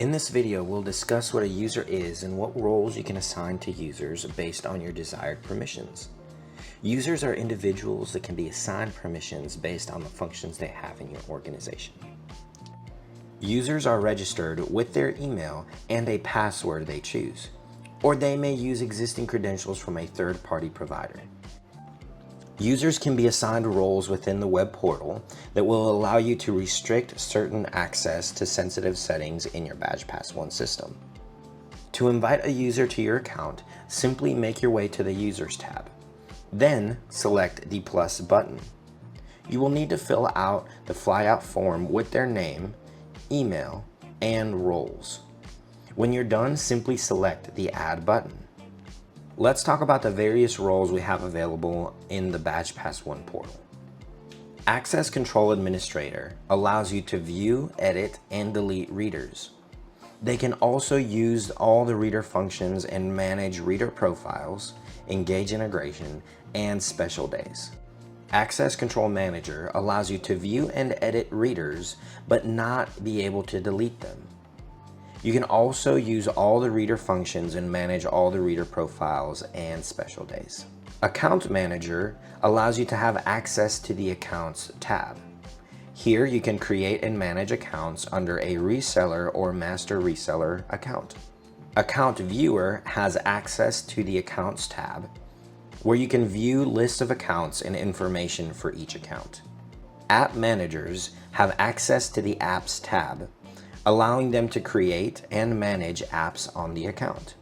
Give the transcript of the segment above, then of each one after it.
In this video, we'll discuss what a user is and what roles you can assign to users based on your desired permissions. Users are individuals that can be assigned permissions based on the functions they have in your organization. Users are registered with their email and a password they choose, or they may use existing credentials from a third-party provider. Users can be assigned roles within the web portal that will allow you to restrict certain access to sensitive settings in your BadgePass ONE system. To invite a user to your account, simply make your way to the Users tab. Then select the plus button. You will need to fill out the flyout form with their name, email, and roles. When you're done, simply select the Add button. Let's talk about the various roles we have available in the BadgePass ONE portal. Access Control Administrator allows you to view, edit, and delete readers. They can also use all the reader functions and manage reader profiles, engage integration, and special days. Access Control Manager allows you to view and edit readers, but not be able to delete them. You can also use all the reader functions and manage all the reader profiles and special days. Account Manager allows you to have access to the Accounts tab. Here you can create and manage accounts under a reseller or master reseller account. Account Viewer has access to the Accounts tab, where you can view lists of accounts and information for each account. App Managers have access to the Apps tab, allowing them to create and manage apps on the account.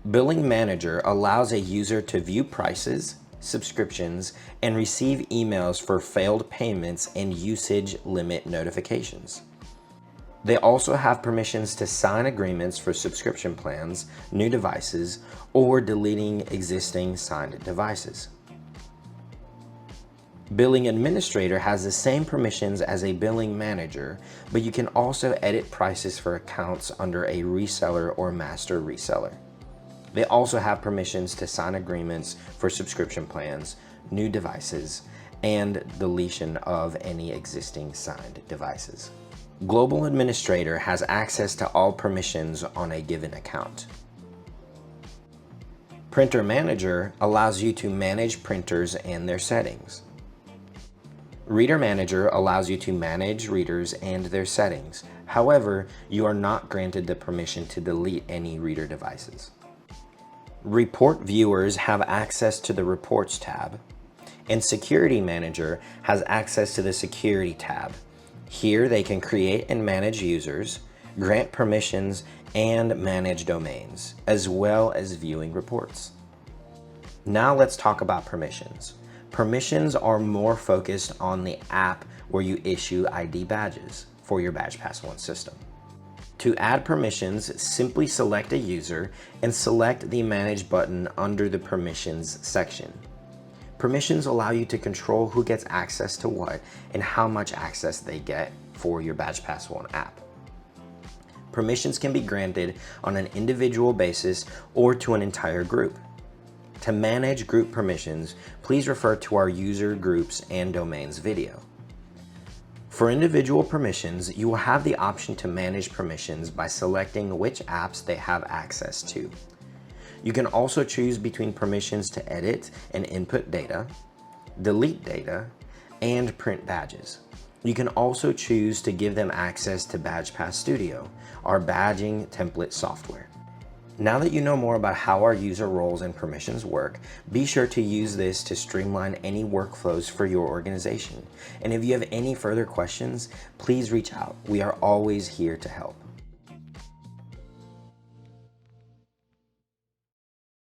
Billing Manager allows a user to view prices, subscriptions, and receive emails for failed payments and usage limit notifications. They also have permissions to sign agreements for subscription plans, new devices, or deleting existing signed devices. Billing Administrator has the same permissions as a billing manager, but you can also edit prices for accounts under a reseller or master reseller. They also have permissions to sign agreements for subscription plans, new devices, and deletion of any existing signed devices. Global Administrator has access to all permissions on a given account. Printer Manager allows you to manage printers and their settings. Reader Manager allows you to manage readers and their settings. However, you are not granted the permission to delete any reader devices. Report Viewers have access to the Reports tab, and Security Manager has access to the Security tab. Here they can create and manage users, grant permissions, and manage domains, as well as viewing reports. Now let's talk about permissions. Permissions are more focused on the app where you issue ID badges for your BadgePass ONE system. To add permissions, simply select a user and select the Manage button under the Permissions section. Permissions allow you to control who gets access to what and how much access they get for your BadgePass ONE app. Permissions can be granted on an individual basis or to an entire group. To manage group permissions, please refer to our user groups and domains video. For individual permissions, you will have the option to manage permissions by selecting which apps they have access to. You can also choose between permissions to edit and input data, delete data, and print badges. You can also choose to give them access to BadgePass Studio, our badging template software. Now that you know more about how our user roles and permissions work, be sure to use this to streamline any workflows for your organization. And if you have any further questions, please reach out. We are always here to help.